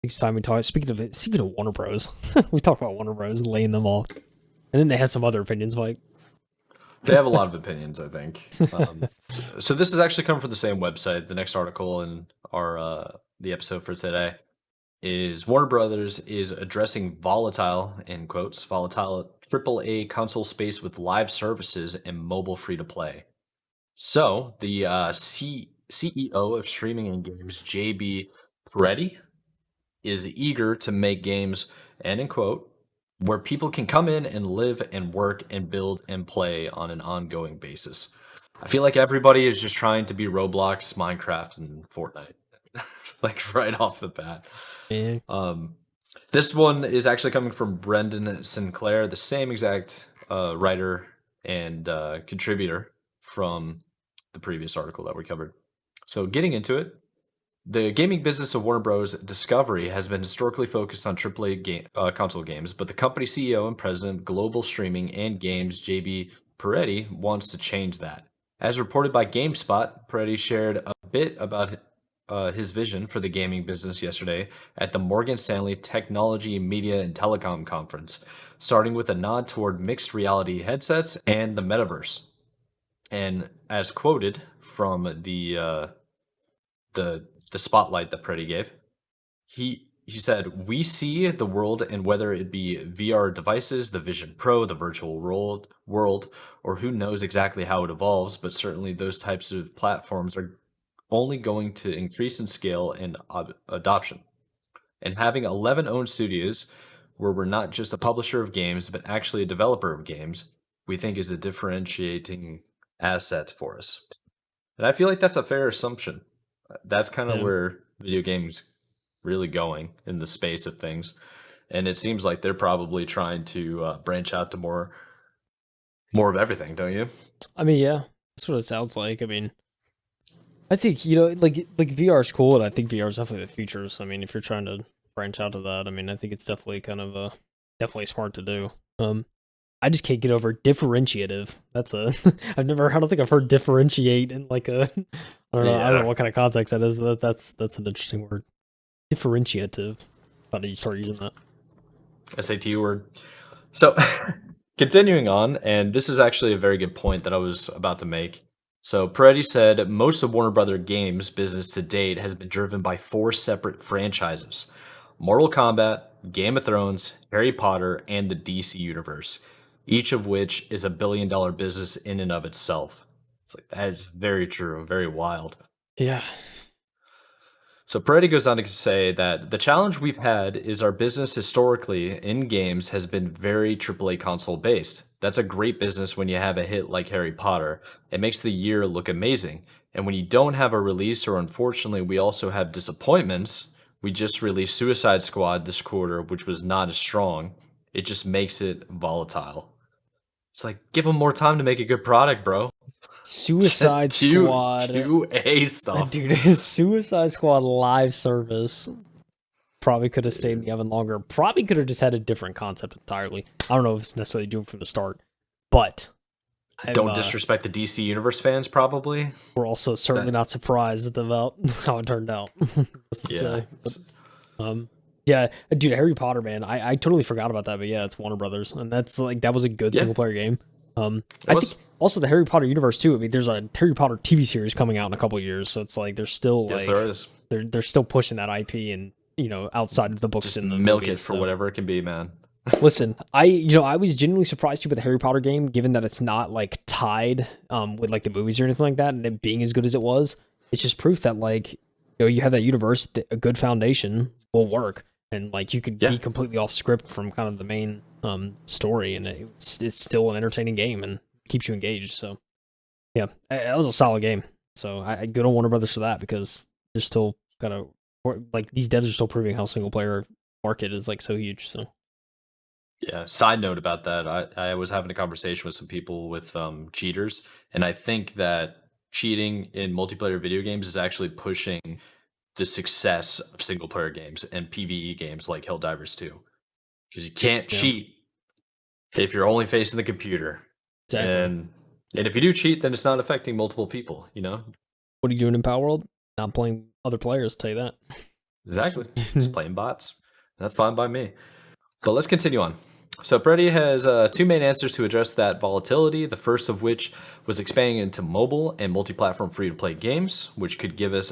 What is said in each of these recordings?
Next time we talk, speaking of Warner Bros, we talked about Warner Bros. Laying them off, and then they had some other opinions, like They have a lot of opinions, I think. So this is actually coming from the same website. The next article in our the episode for today is Warner Brothers is addressing volatile, in quotes, volatile AAA console space with live services and mobile free to play. So the CEO of streaming and games, JB Perrette, is eager to make games, and in quote, where people can come in and live and work and build and play on an ongoing basis. I feel like everybody is just trying to be Roblox, Minecraft, and Fortnite, like right off the bat. yeah, Um, this one is actually coming from Brendan Sinclair, the same exact writer and contributor from the previous article that we covered. So, getting into it, the gaming business of Warner Bros. Discovery has been historically focused on AAA console games, but the company CEO and president of global streaming and games, JB Perrette, wants to change that. As reported by GameSpot, Perrette shared a bit about his vision for the gaming business yesterday at the Morgan Stanley Technology, Media, and Telecom Conference, starting with a nod toward mixed reality headsets and the metaverse. And as quoted from the spotlight that Preddy gave. He said, "We see the world, and whether it be VR devices, the Vision Pro, the virtual world, or who knows exactly how it evolves, but certainly those types of platforms are only going to increase in scale and adoption. And having 11 owned studios, where we're not just a publisher of games, but actually a developer of games, we think is a differentiating asset for us." And I feel like that's a fair assumption. That's kind of yeah. where video games really going in the space of things, and it seems like they're probably trying to branch out to more of everything, don't you? I mean, yeah, that's what it sounds like. I mean, I think like VR is cool, and I think VR is definitely the future. So, I mean, if you're trying to branch out to that, I mean, I think it's definitely kind of definitely smart to do. I just can't get over differentiative. That's a I don't think I've heard differentiate in like a I don't know Yeah, what kind of context that is, but that's an interesting word. Differentiative. How do you start using that? SAT word. So, continuing on, and this is actually a very good point that I was about to make. So, Peretti said most of Warner Brother Games' business to date has been driven by four separate franchises: Mortal Kombat, Game of Thrones, Harry Potter, and the DC Universe, each of which is $1 billion business in and of itself. It's like that is very true, very wild. Yeah. So Peretti goes on to say that the challenge we've had is our business historically in games has been very AAA console based. That's a great business when you have a hit like Harry Potter. It makes the year look amazing. And when you don't have a release, or unfortunately, we also have disappointments. We just released Suicide Squad this quarter, which was not as strong. It just makes it volatile. It's like, give them more time to make a good product, bro. Suicide Squad. QA stuff. Dude, his Suicide Squad live service probably could have stayed in Dude. the oven longer. Probably could have just had a different concept entirely. I don't know if it's necessarily doomed from the start, but I'm Don't disrespect the DC Universe fans, probably. we're also certainly That not surprised about how it turned out. Let's yeah. say, but yeah, dude, Harry Potter, man, I totally forgot about that, but yeah, it's Warner Brothers, and that's like that was a good Yeah, single player game. it I was. think also the Harry Potter universe too. I mean, there's a Harry Potter TV series coming out in a couple years, so it's like they're still Yes, there like is. they're still pushing that IP and outside of the books Just and the milk it movies. for So whatever it can be, man. listen, I was genuinely surprised too with the Harry Potter game, given that it's not like tied with like the movies or anything like that, and it being as good as it was. It's just proof that like you have that universe, that a good foundation will work, and like you could Yeah. be completely off script from kind of the main story, and it's still an entertaining game and keeps you engaged. So yeah, that was a solid game. So I good on Warner Brothers for that because they're still kind of like these devs are still proving how single player market is like so huge. So Yeah. Side note about that, I was having a conversation with some people with cheaters, and I think that cheating in multiplayer video games is actually pushing the success of single player games and PvE games like Helldivers 2. Because you can't yeah, cheat if you're only facing the computer. exactly. And if you do cheat, then it's not affecting multiple people, you know? What are you doing in Power World? Not playing other players, tell you that. Exactly. Just playing bots. That's fine by me. But let's continue on. So Preddy has two main answers to address that volatility. The first of which was expanding into mobile and multi-platform free-to-play games, which could give us,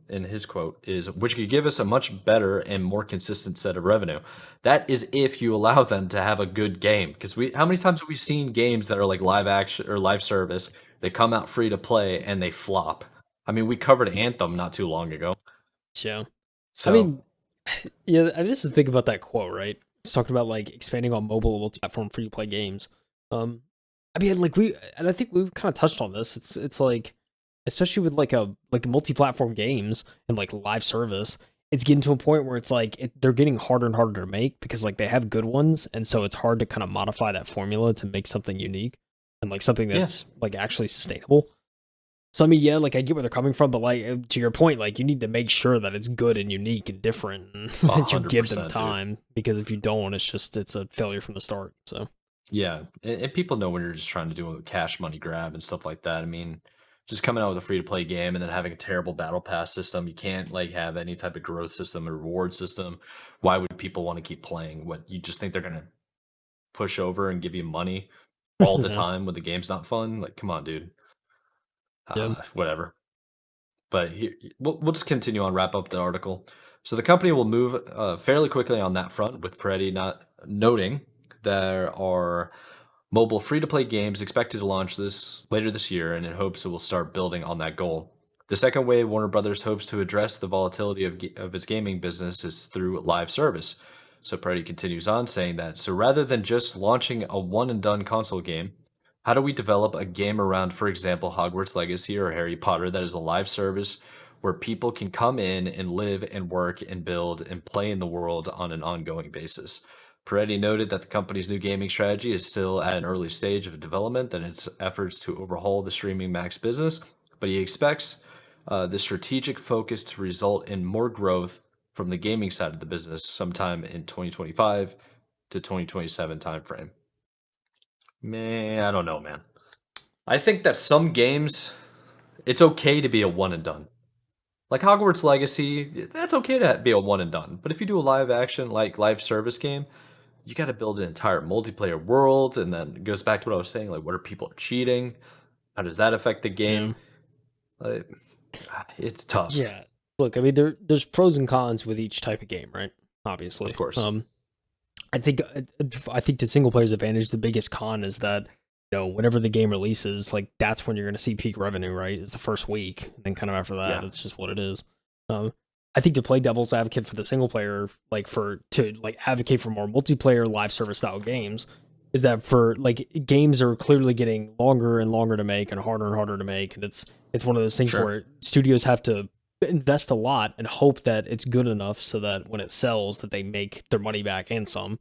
in his quote, is which could give us a much better and more consistent set of revenue. That is if you allow them to have a good game. Because how many times have we seen games that are like live action or live service? They come out free to play and they flop. I mean, we covered Anthem not too long ago. Yeah. I So mean, yeah, I mean, this is the thing about that quote, right? It's talking about like expanding on mobile and multi-platform free to play games. Um, I mean, like and I think we've kind of touched on this. It's like, especially with like multi-platform games and like live service, it's getting to a point where it's like they're getting harder and harder to make because like they have good ones, and so it's hard to kind of modify that formula to make something unique and like something yeah, that's like actually sustainable. So I mean, yeah, like I get where they're coming from, but like to your point, like you need to make sure that it's good and unique and different, and a that you hundred give them percent, dude. time. Because if you don't, it's a failure from the start. So Yeah, and people know when you're just trying to do a cash money grab and stuff like that. I mean, just coming out with a free to play game and then having a terrible battle pass system, you can't like have any type of growth system or reward system. Why would people want to keep playing? What, you just think they're gonna push over and give you money all the yeah, time when the game's not fun? Like, come on, dude. yeah, Whatever. But we'll just continue on, wrap up the article. So the company will move fairly quickly on that front, with Peretti not noting there are mobile free-to-play games expected to launch this later this year, and in hopes it will start building on that goal. The second way Warner Brothers hopes to address the volatility of its gaming business is through live service. So Peretti continues on saying that, so rather than just launching a one-and-done console game, how do we develop a game around, for example, Hogwarts Legacy or Harry Potter that is a live service where people can come in and live and work and build and play in the world on an ongoing basis? Peretti noted that the company's new gaming strategy is still at an early stage of development in its efforts to overhaul the streaming Max business, but he expects the strategic focus to result in more growth from the gaming side of the business sometime in 2025 to 2027 timeframe. Man, I don't know, man. I think that some games, it's okay to be a one and done. Like Hogwarts Legacy, that's okay to be a one and done. But if you do a live action, like live service game, you got to build an entire multiplayer world. And then it goes back to what I was saying, like, what are people cheating? How does that affect the yeah, game? Like, it's tough, yeah. Look, I mean, there's pros and cons with each type of game, right? of Obviously, course. I think to single player's advantage, the biggest con is that whenever the game releases, like that's when you're going to see peak revenue, right? It's the first week, and then kind of after that, Yeah, it's just what it is. Um, I think to play devil's advocate for the single player, like to like advocate for more multiplayer live service style games, is that for like games are clearly getting longer and longer to make and harder to make, and it's one of those things sure. where studios have to invest a lot and hope that it's good enough so that when it sells that they make their money back and some.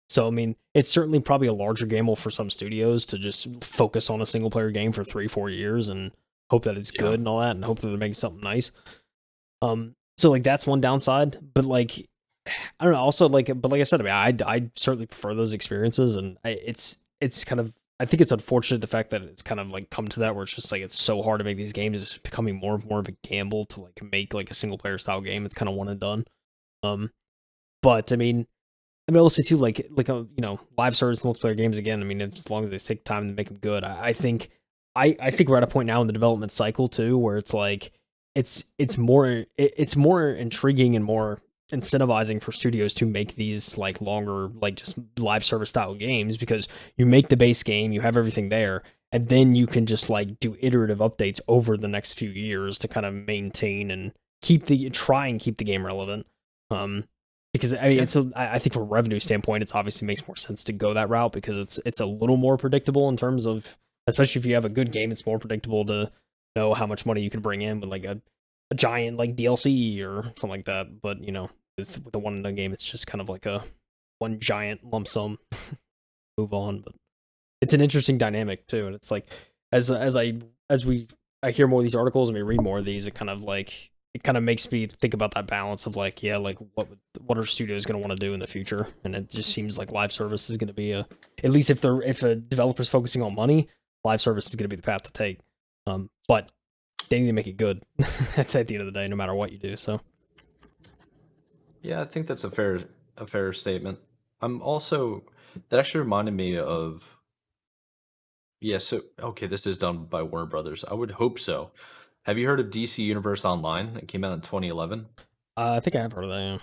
So I mean, it's certainly probably a larger gamble for some studios to just focus on a single player game for 3 4 years and hope that it's Yeah. good and all that and hope that they're making something nice. So like that's one downside, but like I don't know. Also, but like I said, I mean, I certainly prefer those experiences, and it's kind of I think it's unfortunate the fact that it's kind of like come to that where it's just like it's so hard to make these games. It's becoming more and more of a gamble to like make like a single player style game. It's kind of one and done. Um, but I mean, also too, live service multiplayer games again. I mean, as long as they take time to make them good, I think we're at a point now in the development cycle too, where it's like it's more intriguing and more incentivizing for studios to make these like longer, like just live service style games because you make the base game, you have everything there, and then you can just like do iterative updates over the next few years to kind of maintain and try and keep the game relevant. Um, because I mean, Yeah. I think from a revenue standpoint, it's obviously makes more sense to go that route because it's a little more predictable in terms of, especially if you have a good game, it's more predictable to know how much money you can bring in with like a giant like DLC or something like that. But with the one and done game, it's just kind of like a one giant lump sum move on. But it's an interesting dynamic too, and it's like as we I hear more of these articles and we read more of these, it kind of makes me think about that balance of like, yeah, like what are studios going to want to do in the future? And it just seems like live service is going to be at least if a developer's focusing on money, live service is going to be the path to take. But they need to make it good at the end of the day, no matter what you do. So Yeah, I think that's a fair statement. I'm also that actually reminded me of yeah, so okay, this is done by Warner Brothers. I would hope so. Have you heard of DC Universe Online? It came out in 2011. I think I have heard of that. Yeah.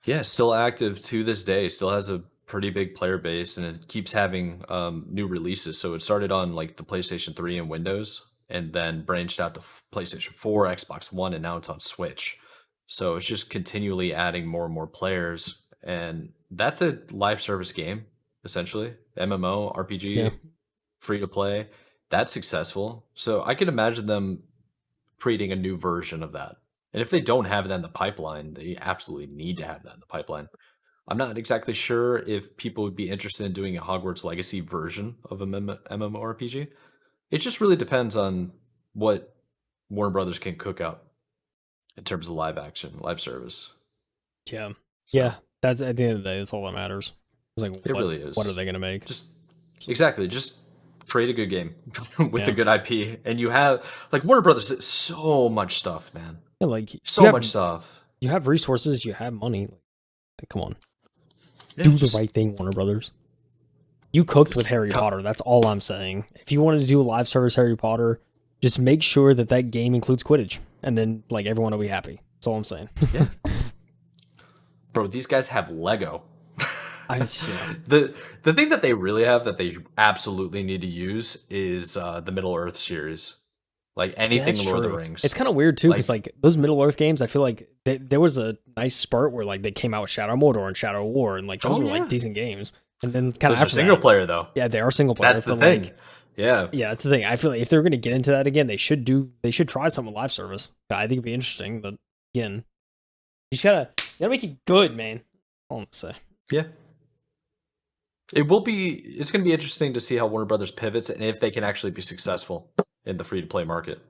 Yeah, still active to this day. Still has a pretty big player base, and it keeps having new releases. So it started on like the PlayStation 3 and Windows, and then branched out to PlayStation 4, Xbox One, and now it's on Switch. So it's just continually adding more and more players, and that's a live service game essentially, MMO, Yeah. RPG, free to play. That's successful. So I can imagine them creating a new version of that. And if they don't have that in the pipeline, they absolutely need to have that in the pipeline. I'm not exactly sure if people would be interested in doing a Hogwarts Legacy version of a MMORPG. It just really depends on what Warner Brothers can cook up in terms of live action, live service. Yeah. Yeah. So That's at the end of the day, that's all that matters. It's like it really what are is. they gonna make? Just exactly, just create a good game with a Yeah. good IP. And you have like Warner Brothers did so much stuff, man. Yeah, like So much stuff. you have resources, you have money. Like, come on. Yeah, Do the just right thing, Warner Brothers. You cooked just with Harry cut. Potter. That's all I'm saying. If you wanted to do a live service Harry Potter, just make sure that that game includes Quidditch, and then like everyone will be happy. That's all I'm saying. Yeah. Bro, these guys have Lego. I yeah. The thing that they really have that they absolutely need to use is the Middle Earth series. Like Yeah, anything that's Lord of the true. Rings. It's kind of weird too, because Like like those Middle Earth games, I feel like there was a nice spurt where like they came out with Shadow of Mordor and Shadow of War, and like those oh were like yeah. decent games. And then kind of Those are after single that, player though. yeah, they are single player, That's the but thing. like Yeah. yeah, that's the thing. I feel like if they're gonna get into that again, they should try something live service. I think it'd be interesting, but again, you gotta make it good, man. All I'm gonna say. Yeah. It's gonna be interesting to see how Warner Brothers pivots and if they can actually be successful in the free to play market.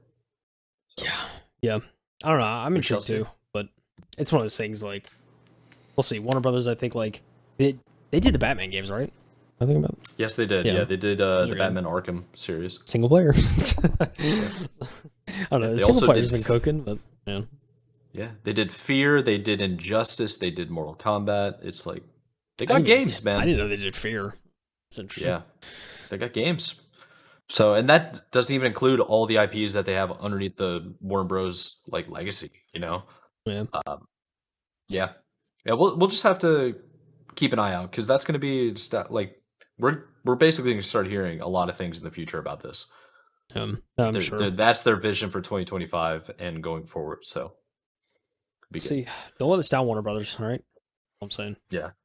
So Yeah, yeah. I don't know. I'm we shall intrigued see. too, but it's one of those things. Like we'll see. Warner Brothers, I think, like they did the Batman games, right? I think about Yes, they did. yeah. Yeah, they did Those the are good. Batman Arkham series. Single player. Yeah. I don't know. Yeah, The they single also player's did been cooking, but yeah, yeah, they did Fear, they did Injustice, they did Mortal Kombat. It's like they I got didn't even games, I man. didn't know they did Fear. It's interesting. Yeah, they got games. So, and that doesn't even include all the IPs that they have underneath the Warner Bros. Like legacy. You know, Yeah, yeah, yeah. We'll just have to keep an eye out because that's going to be just like we're basically going to start hearing a lot of things in the future about this. I'm sure. That's their vision for 2025 and going forward. So, be good. See, don't let us down, Warner Brothers. All right, all I'm saying. Yeah.